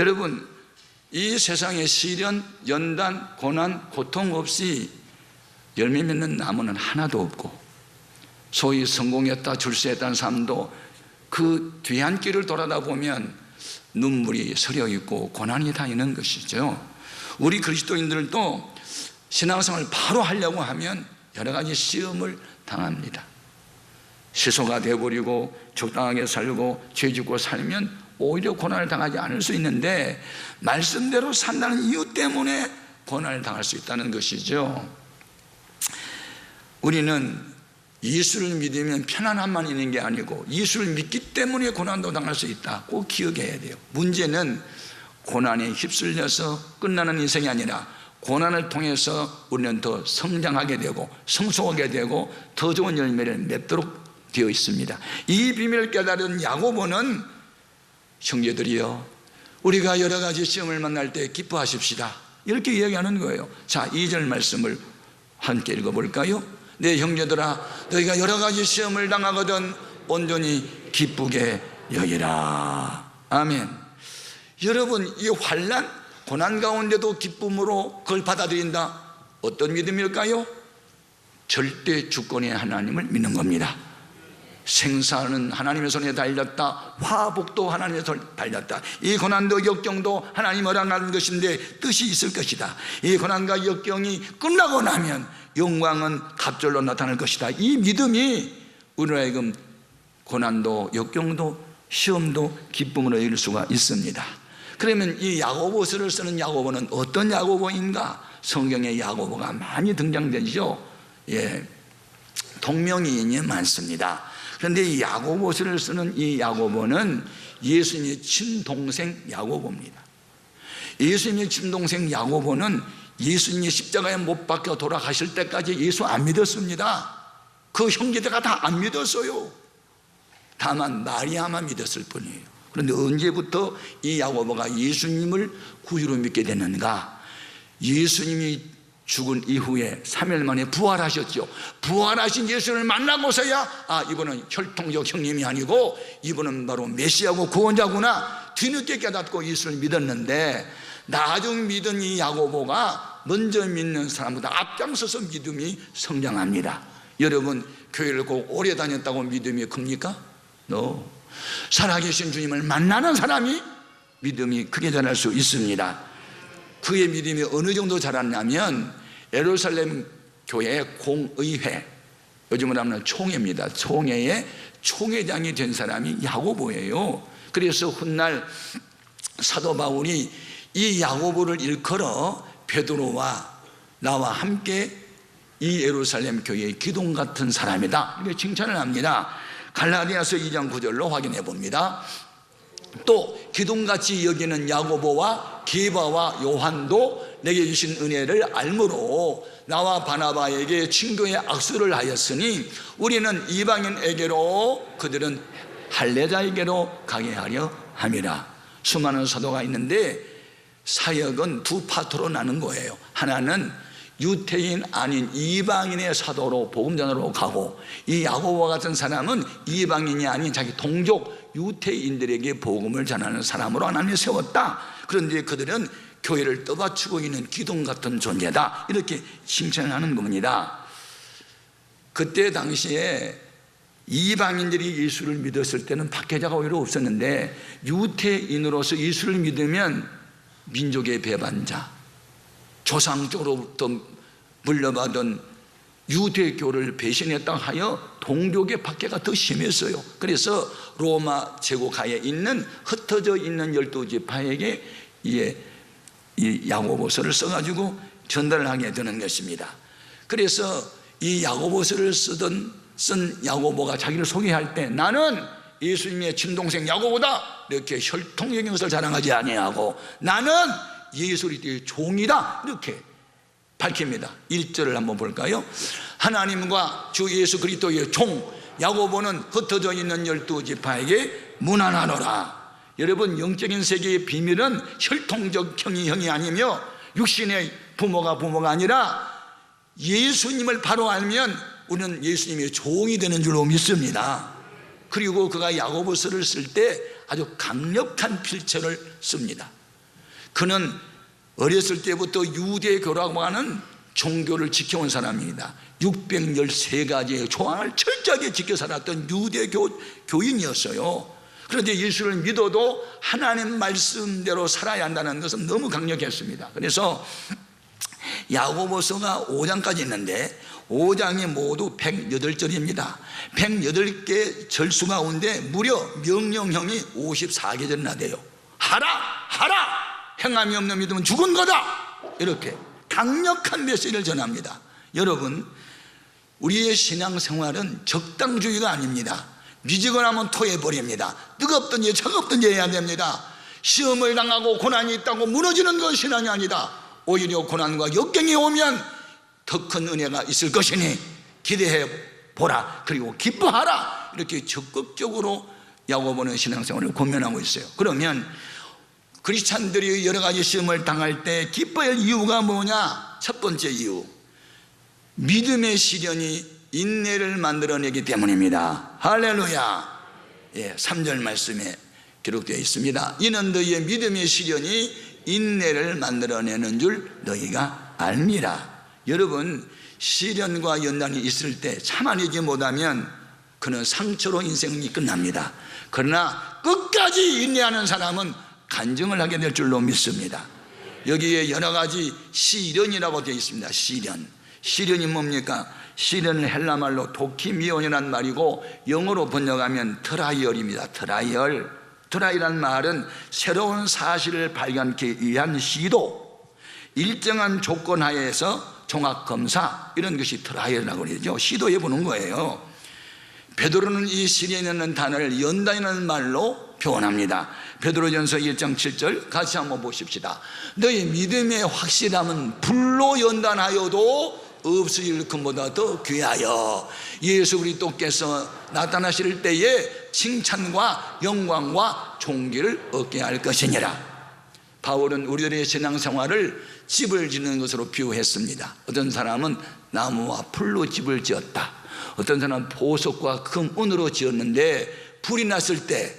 여러분, 이 세상에 시련, 연단, 고난, 고통 없이 열매 맺는 나무는 하나도 없고, 소위 성공했다, 출세했다는 사람도 그 뒤안길을 돌아다 보면 눈물이 서려 있고 고난이 다 있는 것이죠. 우리 그리스도인들도 신앙생활을 바로 하려고 하면 여러 가지 시험을 당합니다. 시소가 되어버리고 적당하게 살고 죄 짓고 살면 오히려 고난을 당하지 않을 수 있는데, 말씀대로 산다는 이유 때문에 고난을 당할 수 있다는 것이죠. 우리는 예수를 믿으면 편안함만 있는 게 아니고 예수를 믿기 때문에 고난도 당할 수 있다, 꼭 기억해야 돼요. 문제는 고난에 휩쓸려서 끝나는 인생이 아니라 고난을 통해서 우리는 더 성장하게 되고 성숙하게 되고 더 좋은 열매를 맺도록 되어 있습니다. 이 비밀을 깨달은 야고보는, 형제들이여, 우리가 여러 가지 시험을 만날 때 기뻐하십시다, 이렇게 이야기하는 거예요. 자, 2절 말씀을 함께 읽어볼까요? 내 형제들아, 너희가 여러 가지 시험을 당하거든 온전히 기쁘게 여기라. 아멘. 여러분, 이 환난, 고난 가운데도 기쁨으로 그걸 받아들인다. 어떤 믿음일까요? 절대 주권의 하나님을 믿는 겁니다. 생사는 하나님의 손에 달렸다, 화복도 하나님의 손에 달렸다. 이 고난도 역경도 하나님 허락하는 것인데 뜻이 있을 것이다. 이 고난과 역경이 끝나고 나면 영광은 갑절로 나타날 것이다. 이 믿음이 우리로 하여금 고난도 역경도 시험도 기쁨으로 이길 수가 있습니다. 그러면 이 야고보서를 쓰는 야고보는 어떤 야고보인가? 성경에 야고보가 많이 등장되죠. 동명이인이 많습니다. 그런데 이 야고보서를 쓰는 이 야고보는 예수님의 친동생 야고보입니다. 예수님의 친동생 야고보는 예수님이 십자가에 못 박혀 돌아가실 때까지 예수 안 믿었습니다. 그 형제들가 다 안 믿었어요. 다만 마리아만 믿었을 뿐이에요. 그런데 언제부터 이 야고보가 예수님을 구주로 믿게 됐는가? 예수님이 죽은 이후에 3일 만에 부활하셨죠. 부활하신 예수를 만나고서야 이분은 혈통적 형님이 아니고 이분은 바로 메시아고 구원자구나 뒤늦게 깨닫고 예수를 믿었는데, 나중 믿은 이 야고보가 먼저 믿는 사람보다 앞장서서 믿음이 성장합니다. 여러분, 교회를 꼭 오래 다녔다고 믿음이 큽니까? No. 살아계신 주님을 만나는 사람이 믿음이 크게 자랄 수 있습니다. 그의 믿음이 어느 정도 자랐냐면, 예루살렘 교회 공의회, 요즘으로 하면 총회입니다. 총회의 총회장이 된 사람이 야고보예요. 그래서 훗날 사도 바울이 이 야고보를 일컬어 베드로와 나와 함께 이 예루살렘 교회의 기둥 같은 사람이다, 이렇게 칭찬을 합니다. 갈라디아서 2장 9절로 확인해 봅니다. 또 기둥같이 여기는 야고보와 게바와 요한도 내게 주신 은혜를 알므로 나와 바나바에게 친교의 악수를 하였으니 우리는 이방인에게로 그들은 할례자에게로 가게 하려 함이라. 수많은 사도가 있는데 사역은 두 파트로 나눈 거예요. 하나는 유태인 아닌 이방인의 사도로 복음전으로 가고, 이 야고보와 같은 사람은 이방인이 아닌 자기 동족 유태인들에게 복음을 전하는 사람으로 하나님이 세웠다. 그런데 그들은 교회를 떠받치고 있는 기둥 같은 존재다, 이렇게 칭찬을 하는 겁니다. 그때 당시에 이방인들이 예수를 믿었을 때는 박해자가 오히려 없었는데, 유태인으로서 예수를 믿으면 민족의 배반자, 조상적으로부터 물려받은 유대교를 배신했다 하여 동족의 박해가 더 심했어요. 그래서 로마 제국하에 있는 흩어져 있는 12지파에게 이 야고보서를 써가지고 전달을 하게 되는 것입니다. 그래서 이 야고보서를 쓴 야고보가 자기를 소개할 때 나는 예수님의 친동생 야고보다, 이렇게 혈통적인 것을 자랑하지 아니하고 나는 예수 그리스도의 종이다, 이렇게 밝힙니다. 1절을 한번 볼까요? 하나님과 주 예수 그리스도의 종 야고보는 흩어져 있는 12지파에게 문안하노라. 여러분, 영적인 세계의 비밀은 혈통적 형이 아니며 육신의 부모가 아니라 예수님을 바로 알면 우리는 예수님의 종이 되는 줄로 믿습니다. 그리고 그가 야고보서를 쓸 때 아주 강력한 필체를 씁니다. 그는 어렸을 때부터 유대교라고 하는 종교를 지켜온 사람입니다. 613가지의 조항을 철저하게 지켜 살았던 유대교 교인이었어요. 그런데 예수를 믿어도 하나님 말씀대로 살아야 한다는 것은 너무 강력했습니다. 그래서 야고보서가 5장까지 있는데 5장이 모두 108절입니다 108개 절수 가운데 무려 명령형이 54개절이나 돼요. 하라 하라, 행함이 없는 믿음은 죽은 거다, 이렇게 강력한 메시지를 전합니다. 여러분, 우리의 신앙생활은 적당주의가 아닙니다. 미지근 하면 토해버립니다. 뜨겁든지 차갑든지 해야 됩니다. 시험을 당하고 고난이 있다고 무너지는 건 신앙이 아니다. 오히려 고난과 역경이 오면 더 큰 은혜가 있을 것이니 기대해 보라, 그리고 기뻐하라, 이렇게 적극적으로 야고보는 신앙생활을 권면하고 있어요. 그러면 크리스찬들이 여러 가지 시험을 당할 때 기뻐할 이유가 뭐냐? 첫 번째 이유, 믿음의 시련이 인내를 만들어내기 때문입니다. 할렐루야. 3절 말씀에 기록되어 있습니다. 이는 너희의 믿음의 시련이 인내를 만들어내는 줄 너희가 알미라. 여러분, 시련과 연단이 있을 때 참아내지 못하면 그는 상처로 인생이 끝납니다. 그러나 끝까지 인내하는 사람은 간증을 하게 될 줄로 믿습니다. 여기에 여러 가지 시련이라고 되어 있습니다. 시련이 뭡니까? 시련은 헬라말로 도키미온이라는 말이고 영어로 번역하면 트라이얼입니다. 트라이란 말은 새로운 사실을 발견하기 위한 시도, 일정한 조건 하에서 종합검사, 이런 것이 트라이얼이라고 그러죠. 시도해 보는 거예요. 베드로는 이 시련이라는 단어를 연단이라는 말로 표현합니다. 베드로전서 1장 7절 같이 한번 보십시다. 너희 믿음의 확실함은 불로 연단하여도 없으실 것보다 더 귀하여 예수 그리스도께서 나타나실 때에 칭찬과 영광과 존귀를 얻게 할 것이니라. 바울은 우리들의 신앙생활을 집을 짓는 것으로 비유했습니다. 어떤 사람은 나무와 풀로 집을 지었다. 어떤 사람은 보석과 금, 은으로 지었는데 불이 났을 때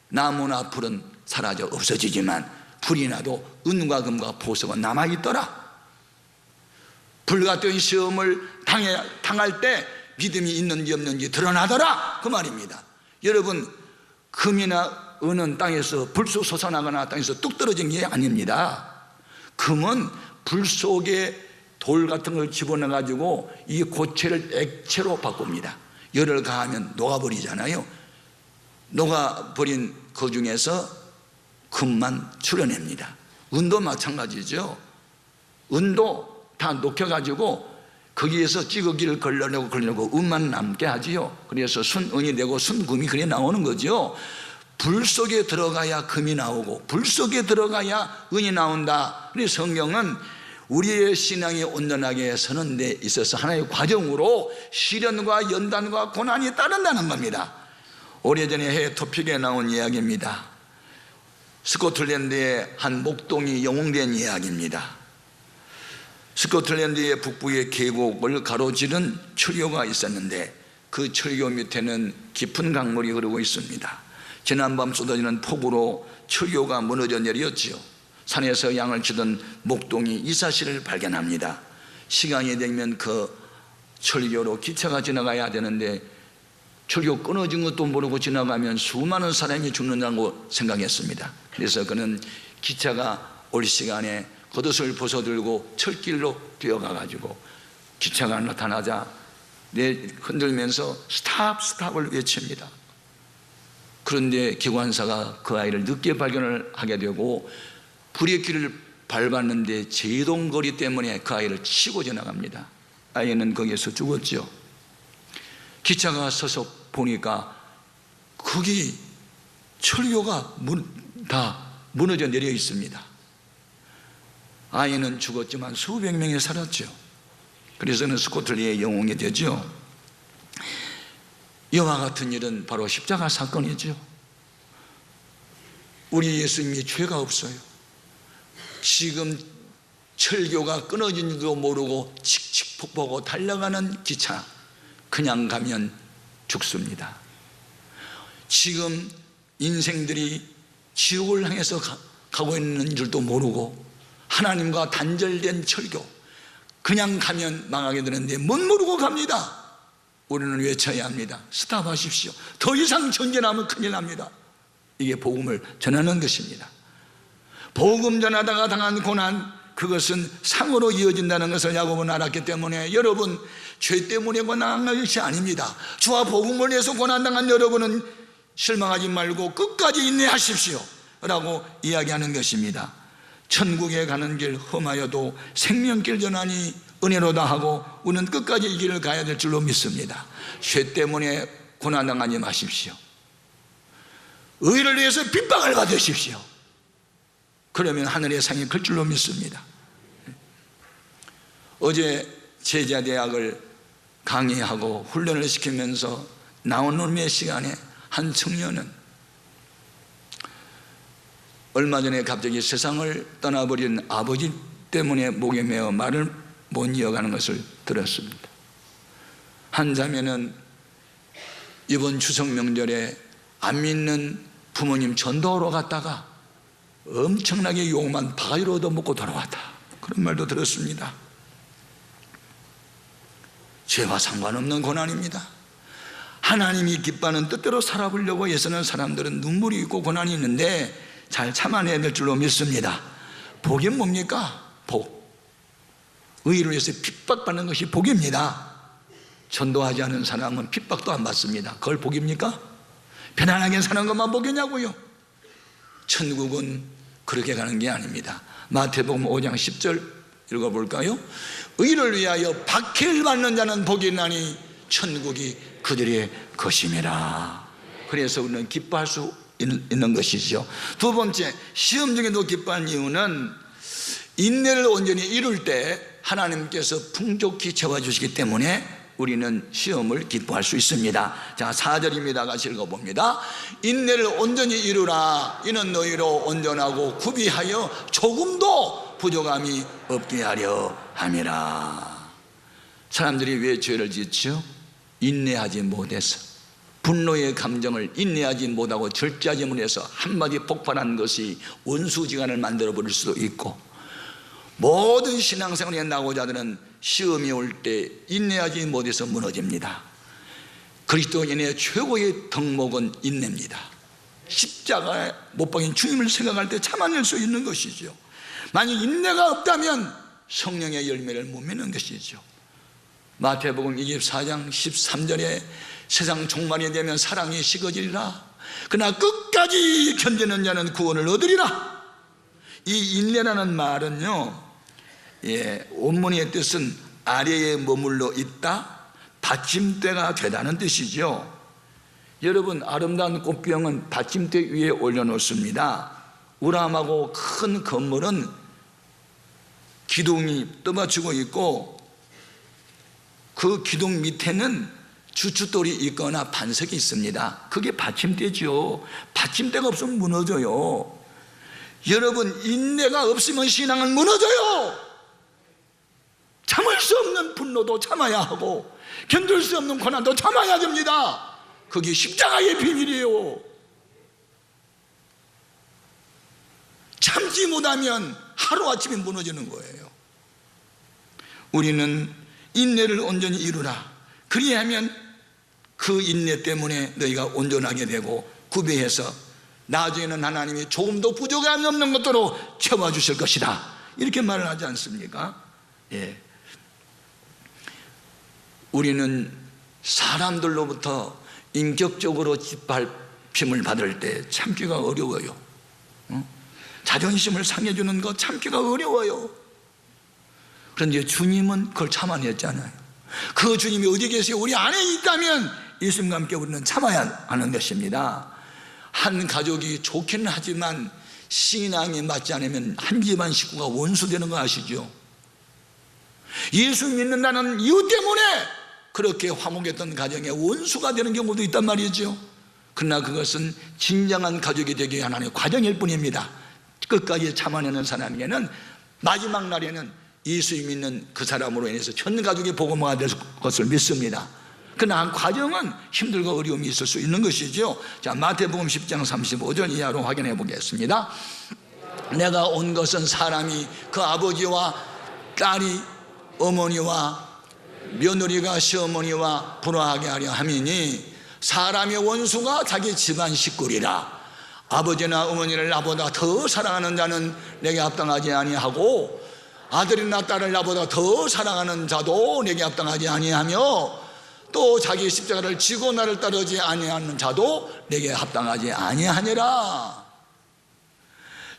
나무나 풀은 사라져 없어지지만 불이 나도 은과 금과 보석은 남아있더라. 불같은 시험을 당할 때 믿음이 있는지 없는지 드러나더라, 그 말입니다. 여러분, 금이나 은은 땅에서 불쑥 솟아나거나 땅에서 뚝 떨어진 게 아닙니다. 금은 불 속에 돌 같은 걸 집어넣어 가지고 이 고체를 액체로 바꿉니다. 열을 가하면 녹아버리잖아요. 녹아버린 그 중에서 금만 출해냅니다. 은도 마찬가지죠. 은도 다 녹여가지고 거기에서 찌꺼기를 걸러내고 은만 남게 하지요. 그래서 순은이 되고 순금이 그래 나오는 거죠. 불 속에 들어가야 금이 나오고 불 속에 들어가야 은이 나온다. 그래서 성경은 우리의 신앙이 온전하게 서는 데 있어서 하나의 과정으로 시련과 연단과 고난이 따른다는 겁니다. 오래전에 해외 토픽에 나온 이야기입니다. 스코틀랜드의 한 목동이 영웅된 이야기입니다. 스코틀랜드의 북부의 계곡을 가로지른 철교가 있었는데 그 철교 밑에는 깊은 강물이 흐르고 있습니다. 지난밤 쏟아지는 폭우로 철교가 무너져 내렸지요. 산에서 양을 치던 목동이 이 사실을 발견합니다. 시간이 되면 그 철교로 기차가 지나가야 되는데 철교 끊어진 것도 모르고 지나가면 수많은 사람이 죽는다고 생각했습니다. 그래서 그는 기차가 올 시간에 겉옷을 벗어들고 철길로 뛰어가가지고 기차가 나타나자 흔들면서 스탑을 외칩니다. 그런데 기관사가 그 아이를 늦게 발견을 하게 되고 브레이크를 밟았는데 제동거리 때문에 그 아이를 치고 지나갑니다. 아이는 거기에서 죽었죠. 기차가 서서 보니까 거기 철교가 다 무너져 내려 있습니다. 아이는 죽었지만 수백 명이 살았죠. 그래서는 스코틀리의 영웅이 되죠. 이와 같은 일은 바로 십자가 사건이죠. 우리 예수님이 죄가 없어요. 지금 철교가 끊어진지도 모르고 칙칙 보고 달려가는 기차, 그냥 가면 죽습니다. 지금 인생들이 지옥을 향해서 가고 있는 줄도 모르고 하나님과 단절된 철교, 그냥 가면 망하게 되는데 못 모르고 갑니다. 우리는 외쳐야 합니다. 스탑하십시오. 더 이상 전진하면 큰일 납니다. 이게 복음을 전하는 것입니다. 복음 전하다가 당한 고난, 그것은 상으로 이어진다는 것을 야고보는 알았기 때문에 여러분, 죄 때문에 고난한 것이 아닙니다. 주와 복음을 위해서 고난당한 여러분은 실망하지 말고 끝까지 인내하십시오 라고 이야기하는 것입니다. 천국에 가는 길 험하여도 생명길 전하니 은혜로다 하고 우리는 끝까지 이 길을 가야 될 줄로 믿습니다. 죄 때문에 고난당하지 마십시오. 의를 위해서 핍박을 받으십시오. 그러면 하늘의 상이 클 줄로 믿습니다. 어제 제자대학을 강의하고 훈련을 시키면서 나온 놈의 시간에 한 청년은 얼마 전에 갑자기 세상을 떠나버린 아버지 때문에 목에 매어 말을 못 이어가는 것을 들었습니다. 한 자매는 이번 추석 명절에 안 믿는 부모님 전도하러 갔다가 엄청나게 요만 바가지로 얻어먹고 돌아왔다, 그런 말도 들었습니다. 죄와 상관없는 고난입니다. 하나님이 기뻐하는 뜻대로 살아보려고 애쓰는 사람들은 눈물이 있고 고난이 있는데 잘 참아내야 될 줄로 믿습니다. 복이 뭡니까? 복. 의를 위해서 핍박받는 것이 복입니다. 전도하지 않은 사람은 핍박도 안 받습니다. 그걸 복입니까? 편안하게 사는 것만 복이냐고요? 천국은 그렇게 가는 게 아닙니다. 마태복음 5장 10절 읽어볼까요? 의를 위하여 박해를 받는 자는 복이 있나니 천국이 그들의 것임이라. 그래서 우리는 기뻐할 수 있는 것이죠. 두 번째, 시험 중에도 기뻐하는 이유는 인내를 온전히 이룰 때 하나님께서 풍족히 채워주시기 때문에 우리는 시험을 기뻐할 수 있습니다. 자, 4절입니다. 같이 읽어봅니다. 인내를 온전히 이루라. 이는 너희로 온전하고 구비하여 조금도 부족함이 없게 하려 함이라. 사람들이 왜 죄를 짓죠? 인내하지 못해서. 분노의 감정을 인내하지 못하고 절제하지 못해서 한마디 폭발한 것이 원수지간을 만들어버릴 수도 있고, 모든 신앙생활에 나고자들은 시험이 올 때 인내하지 못해서 무너집니다. 그리스도인의 최고의 덕목은 인내입니다. 십자가에 못 박힌 주님을 생각할 때 참아낼 수 있는 것이죠. 만약 인내가 없다면 성령의 열매를 못 맺는 것이죠. 마태복음 24장 13절에 세상 종말이 되면 사랑이 식어지리라. 그러나 끝까지 견디는 자는 구원을 얻으리라. 이 인내라는 말은요, 원문의 뜻은 아래에 머물러 있다, 받침대가 되다는 뜻이죠. 여러분, 아름다운 꽃병은 받침대 위에 올려놓습니다. 우람하고 큰 건물은 기둥이 떠받치고 있고 그 기둥 밑에는 주춧돌이 있거나 반석이 있습니다. 그게 받침대죠. 받침대가 없으면 무너져요. 여러분, 인내가 없으면 신앙은 무너져요. 참을 수 없는 분노도 참아야 하고 견딜 수 없는 고난도 참아야 됩니다. 그게 십자가의 비밀이에요. 참지 못하면 하루아침에 무너지는 거예요. 우리는 인내를 온전히 이루라. 그리하면 그 인내 때문에 너희가 온전하게 되고 구비해서 나중에는 하나님이 조금도 부족함이 없는 것으로 채워주실 것이다, 이렇게 말을 하지 않습니까? 예. 우리는 사람들로부터 인격적으로 짓밟힘을 받을 때 참기가 어려워요. 자존심을 상해주는 거 참기가 어려워요. 그런데 주님은 그걸 참아냈잖아요. 그 주님이 어디 계세요? 우리 안에 있다면 예수님과 함께 우리는 참아야 하는 것입니다. 한 가족이 좋기는 하지만 신앙이 맞지 않으면 한 집안 식구가 원수되는 거 아시죠? 예수 믿는다는 이유 때문에 그렇게 화목했던 가정에 원수가 되는 경우도 있단 말이죠. 그러나 그것은 진정한 가족이 되기 위한 하나님의 과정일 뿐입니다. 끝까지 참아내는 사람에게는 마지막 날에는 예수 믿는 그 사람으로 인해서 전 가족이 복음화가 될 것을 믿습니다. 그러나 과정은 힘들고 어려움이 있을 수 있는 것이죠. 자, 마태복음 10장 35절 이하로 확인해 보겠습니다. 내가 온 것은 사람이 그 아버지와 딸이 어머니와 며느리가 시어머니와 불화하게 하려 함이니 사람의 원수가 자기 집안 식구리라. 아버지나 어머니를 나보다 더 사랑하는 자는 내게 합당하지 아니하고 아들이나 딸을 나보다 더 사랑하는 자도 내게 합당하지 아니하며 또 자기 십자가를 지고 나를 따르지 아니하는 자도 내게 합당하지 아니하니라.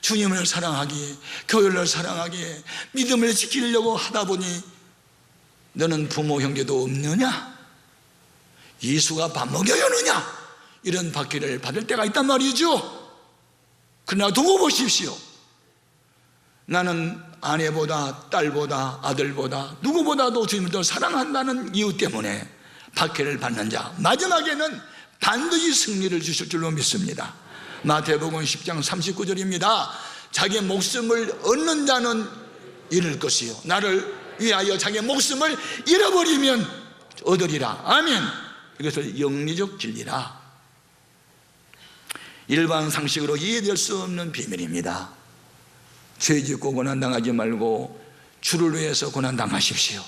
주님을 사랑하기에, 교회를 사랑하기에, 믿음을 지키려고 하다 보니 너는 부모 형제도 없느냐? 예수가 밥 먹여야 하느냐? 이런 박해를 받을 때가 있단 말이죠. 그러나 두고 보십시오. 나는 아내보다 딸보다 아들보다 누구보다도 주님을 더 사랑한다는 이유 때문에 박해를 받는 자, 마지막에는 반드시 승리를 주실 줄로 믿습니다. 마태복음 10장 39절입니다. 자기 목숨을 얻는 자는 잃을 것이요 나를 위하여 자기 목숨을 잃어버리면 얻으리라. 아멘. 이것을 영리적 진리라. 일반 상식으로 이해될 수 없는 비밀입니다. 죄 짓고 고난당하지 말고 주를 위해서 고난당하십시오.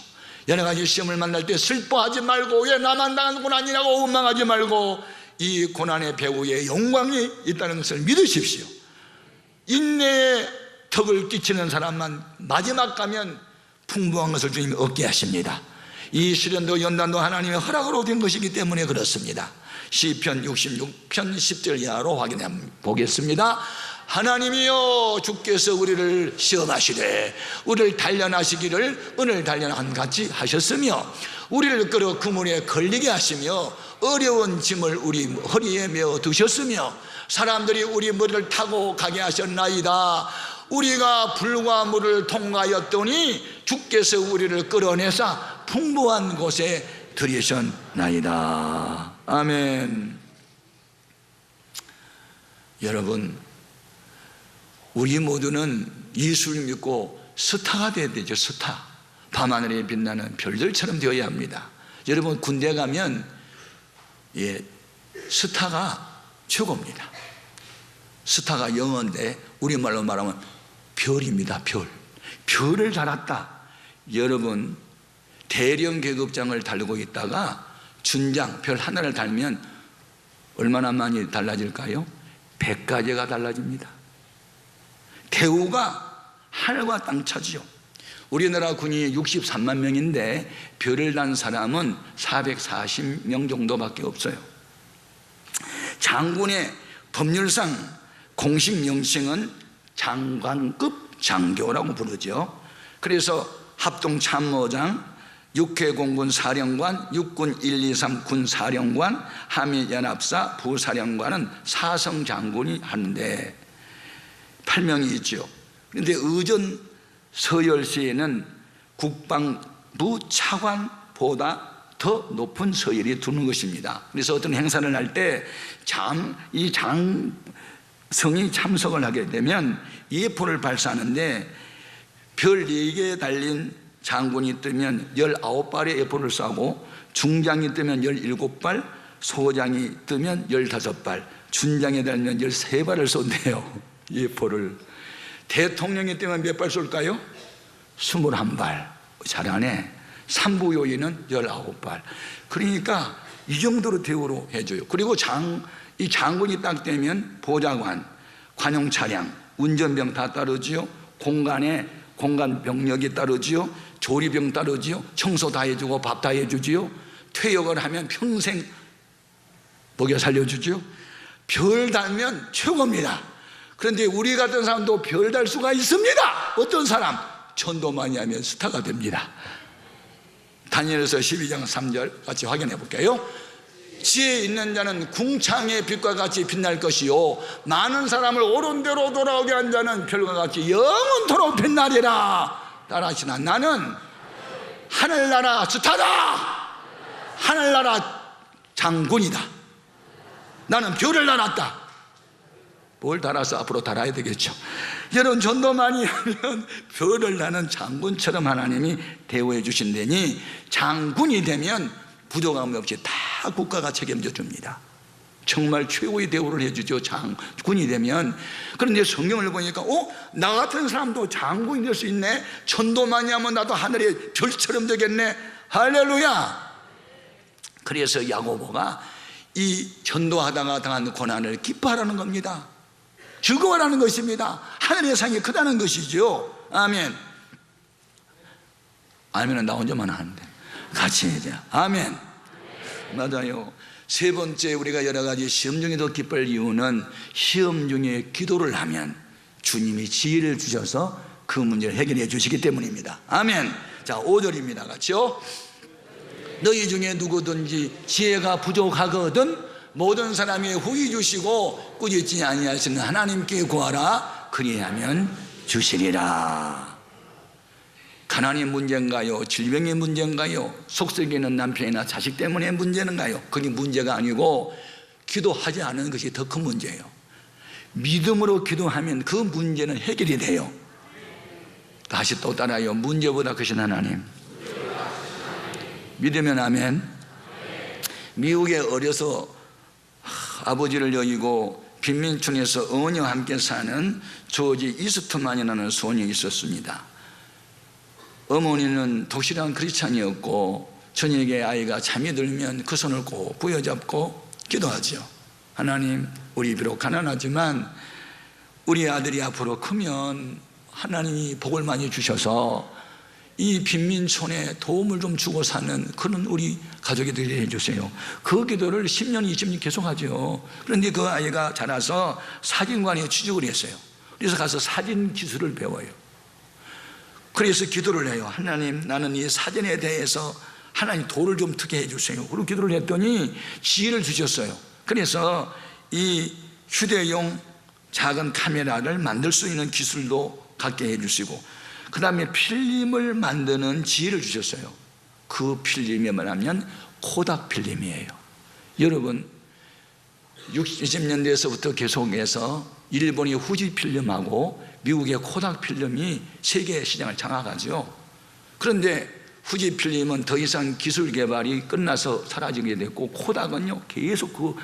여러 가지 시험을 만날 때 슬퍼하지 말고 왜 나만 당하는 고난이라고 원망하지 말고 이 고난의 배후에 영광이 있다는 것을 믿으십시오. 인내의 덕을 끼치는 사람만 마지막 가면 풍부한 것을 주님이 얻게 하십니다. 이 시련도 연단도 하나님의 허락으로 된 것이기 때문에 그렇습니다. 시편 66편 10절 이하로 확인해 보겠습니다. 하나님이여 주께서 우리를 시험하시되 우리를 단련하시기를 오늘 단련한 같이 하셨으며 우리를 끌어 그물에 걸리게 하시며 어려운 짐을 우리 허리에 메어 두셨으며 사람들이 우리 머리를 타고 가게 하셨나이다. 우리가 불과 물을 통과하였더니 주께서 우리를 끌어내사 풍부한 곳에 들이셨나이다. 아멘. 여러분, 우리 모두는 예수를 믿고 스타가 되어야 되죠. 스타. 밤하늘에 빛나는 별들처럼 되어야 합니다. 여러분, 군대 가면 스타가 최고입니다. 스타가 영어인데 우리말로 말하면 별입니다. 별. 별을 달았다. 여러분, 대령 계급장을 달고 있다가 준장 별 하나를 달면 얼마나 많이 달라질까요? 100가지가 달라집니다. 대우가 하늘과 땅 차지요. 우리나라 군인이 63만 명인데 별을 단 사람은 440명 정도밖에 없어요. 장군의 법률상 공식 명칭은 장관급 장교라고 부르죠. 그래서 합동참모장, 육해공군 사령관, 육군 123 군사령관, 한미연합사 부사령관은 사성장군이 하는데 8명이 있죠. 그런데 의전 서열시에는 국방부 차관보다 더 높은 서열이 두는 것입니다. 그래서 어떤 행사를 할 때 이 장성이 참석을 하게 되면 예포를 발사하는데 별 4개에 달린 장군이 뜨면 19발의 예포를 쏘고 중장이 뜨면 17발, 소장이 뜨면 15발, 준장이 달면 13발을 쏜대요. 예포를. 대통령이 뜨면 몇 발 쏠까요? 21발. 잘하네. 삼부요인은 19발. 그러니까 이 정도로 대우로 해줘요. 그리고 이 장군이 딱 되면 보좌관, 관용차량, 운전병 다 따르지요. 공간 병력이 따르지요. 조리병 따르지요. 청소 다 해주고 밥 다 해주지요. 퇴역을 하면 평생 먹여 살려주지요. 별 달면 최고입니다. 그런데 우리 같은 사람도 별 달 수가 있습니다. 어떤 사람? 전도 많이 하면 스타가 됩니다. 다니엘서 12장 3절 같이 확인해 볼게요. 지혜 있는 자는 궁창의 빛과 같이 빛날 것이요 많은 사람을 옳은 대로 돌아오게 한 자는 별과 같이 영원토록 빛나리라. 따라하시나 나는 하늘나라 스타다. 하늘나라 장군이다. 나는 별을 달았다. 뭘 달아서 앞으로 달아야 되겠죠. 여러분, 전도 많이 하면 별을 나는 장군처럼 하나님이 대우해 주신다니 장군이 되면 부족함이 없이 다 국가가 책임져 줍니다. 정말 최고의 대우를 해주죠. 장군이 되면. 그런데 성경을 보니까 나 같은 사람도 장군이 될 수 있네, 전도만이 하면 나도 하늘의 별처럼 되겠네. 할렐루야. 그래서 야고보가 이 전도하다가 당한 고난을 기뻐하라는 겁니다. 즐거워하라는 것입니다. 하늘의 상이 크다는 것이죠. 아멘. 아멘은 나 혼자만 하는데 같이 해야. 아멘. 맞아요. 세 번째, 우리가 여러 가지 시험 중에도 기쁠 이유는 시험 중에 기도를 하면 주님이 지혜를 주셔서 그 문제를 해결해 주시기 때문입니다. 아멘. 자, 5절입니다. 같이요. 너희 중에 누구든지 지혜가 부족하거든 모든 사람이 후히 주시고 꾸짖지 아니하시는 하나님께 구하라. 그리하면 주시리라. 가난의 문제인가요? 질병의 문제인가요? 속썩이는 남편이나 자식 때문에 문제인가요? 그게 문제가 아니고 기도하지 않은 것이 더 큰 문제예요. 믿음으로 기도하면 그 문제는 해결이 돼요. 다시 또 따라요. 문제보다 크신 하나님. 믿으면 아멘. 미국에 어려서 아버지를 여의고 빈민촌에서 어머니와 함께 사는 조지 이스트만이라는 소년이 있었습니다. 어머니는 독실한 크리스찬이었고 저녁에 아이가 잠이 들면 그 손을 꼭 부여잡고 기도하죠. 하나님, 우리 비록 가난하지만 우리 아들이 앞으로 크면 하나님이 복을 많이 주셔서 이 빈민촌에 도움을 좀 주고 사는 그런 우리 가족이 되게 해주세요. 그 기도를 10년, 20년 계속하죠. 그런데 그 아이가 자라서 사진관에 취직을 했어요. 그래서 가서 사진 기술을 배워요. 그래서 기도를 해요. 하나님, 나는 이 사진에 대해서 하나님 도를 좀 트게 해주세요. 그리고 기도를 했더니 지혜를 주셨어요. 그래서 이 휴대용 작은 카메라를 만들 수 있는 기술도 갖게 해주시고, 그 다음에 필름을 만드는 지혜를 주셨어요. 그 필름이 뭐냐면 코닥 필름이에요. 여러분, 60년대에서부터 계속해서 일본의 후지 필름하고 미국의 코닥 필름이 세계 시장을 장악하죠. 그런데 후지 필름은 더 이상 기술 개발이 끝나서 사라지게 됐고, 코닥은요 계속 그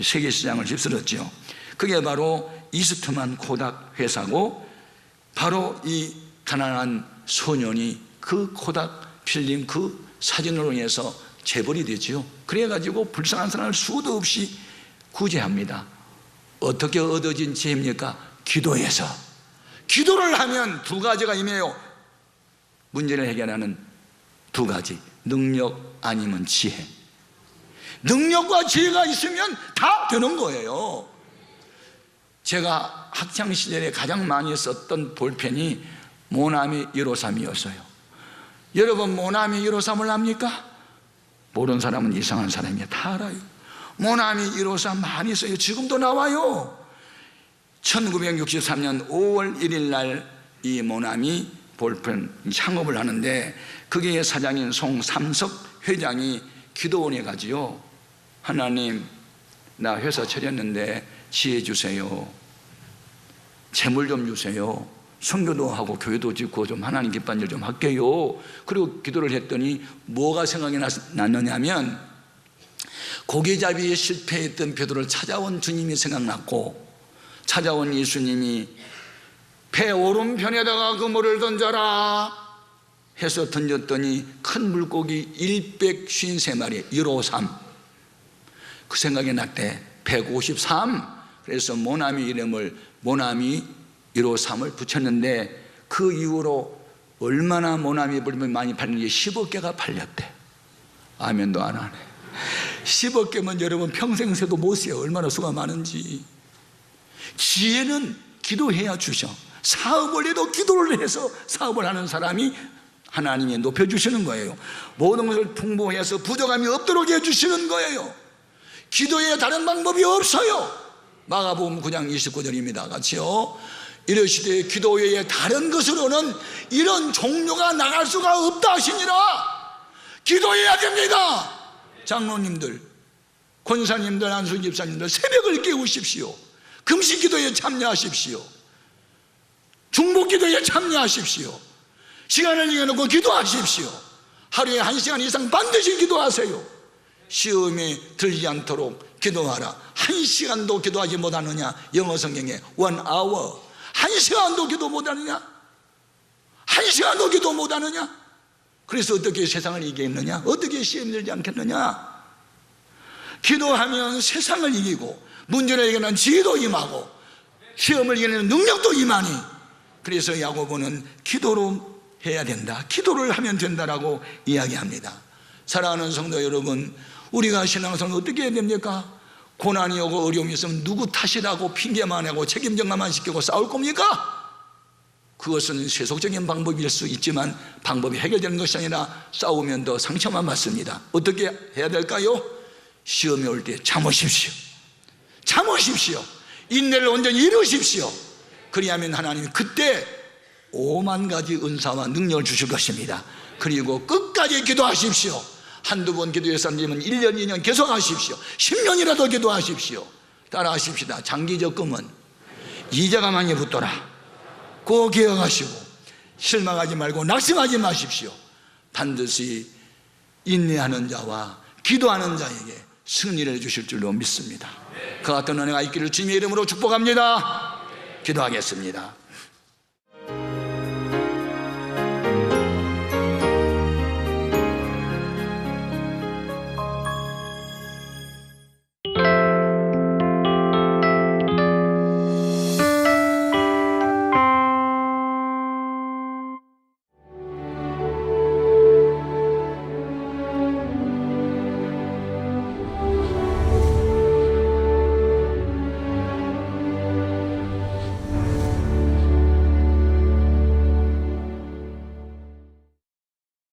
세계 시장을 휩쓸었죠. 그게 바로 이스트만 코닥 회사고, 바로 이 가난한 소년이 그 코닥 필름 그 사진으로 인해서 재벌이 되죠. 그래가지고 불쌍한 사람을 수도 없이 구제합니다. 어떻게 얻어진 지혜입니까? 기도에서. 기도를 하면 두 가지가 임해요. 문제를 해결하는 두 가지. 능력 아니면 지혜. 능력과 지혜가 있으면 다 되는 거예요. 제가 학창시절에 가장 많이 썼던 볼펜이 모나미 153이었어요. 여러분, 모나미 153을 압니까? 모르는 사람은 이상한 사람이에요. 다 알아요. 모나미 153 많이 써요. 지금도 나와요. 1963년 5월 1일 날 이 모나미 볼펜 창업을 하는데, 그게 사장인 송삼석 회장이 기도원에 가지요. 하나님, 나 회사 차렸는데 지혜 주세요. 재물 좀 주세요. 선교도 하고 교회도 짓고 좀 하나님 기쁜 일 좀 할게요. 그리고 기도를 했더니 뭐가 생각이 났느냐면, 고기잡이에 실패했던 베드로를 찾아온 주님이 생각났고, 찾아온 예수님이 배 오른편에다가 그물을 던져라 해서 던졌더니 큰 물고기 153마리 153. 그 생각이 났대. 153. 그래서 모나미 이름을 모나미 153을 붙였는데, 그 이후로 얼마나 모나미 볼펜이 많이 팔렸는지 10억 개가 팔렸대. 아멘도 안 하네. 10억 개면 여러분 평생 새도 못 세요. 얼마나 수가 많은지. 지혜는 기도해야 주셔. 사업을 해도 기도를 해서 사업을 하는 사람이 하나님이 높여주시는 거예요. 모든 것을 풍부해서 부족함이 없도록 해주시는 거예요. 기도에 다른 방법이 없어요. 마가복음 9장 29절입니다. 같이요. 이르시되 기도 외에 다른 것으로는 이런 종료가 나갈 수가 없다 하시니라. 기도해야 됩니다. 장로님들, 권사님들, 안수 집사님들, 새벽을 깨우십시오. 금식 기도에 참여하십시오. 중보 기도에 참여하십시오. 시간을 정해놓고 기도하십시오. 하루에 1시간 이상 반드시 기도하세요. 시험에 들지 않도록 기도하라. 1시간도 기도하지 못하느냐? 영어 성경에 1hour, 1시간도 기도 못하느냐? 1시간도 기도 못하느냐? 그래서 어떻게 세상을 이기겠느냐? 어떻게 시험에 들지 않겠느냐? 기도하면 세상을 이기고 문제를 이기는 지혜도 임하고 시험을 이기는 능력도 임하니, 그래서 야고보는 기도로 해야 된다, 기도를 하면 된다라고 이야기합니다. 사랑하는 성도 여러분, 우리가 신앙생활 어떻게 해야 됩니까? 고난이 오고 어려움이 있으면 누구 탓이라고 핑계만 하고 책임 전가만 시키고 싸울 겁니까? 그것은 세속적인 방법일 수 있지만 방법이 해결되는 것이 아니라 싸우면 더 상처만 받습니다. 어떻게 해야 될까요? 시험이 올 때 참으십시오. 참으십시오. 인내를 온전히 이루십시오. 그리하면 하나님이 그때 5만 가지 은사와 능력을 주실 것입니다. 그리고 끝까지 기도하십시오. 한두 번 기도해서 안 되면 1년, 2년 계속 하십시오. 10년이라도 기도하십시오. 따라 하십시다. 장기적금은 이자가 많이 붙더라. 꼭 기억하시고 실망하지 말고 낙심하지 마십시오. 반드시 인내하는 자와 기도하는 자에게 승리를 주실 줄로 믿습니다. 그 같은 은혜가 있기를 주님의 이름으로 축복합니다. 기도하겠습니다.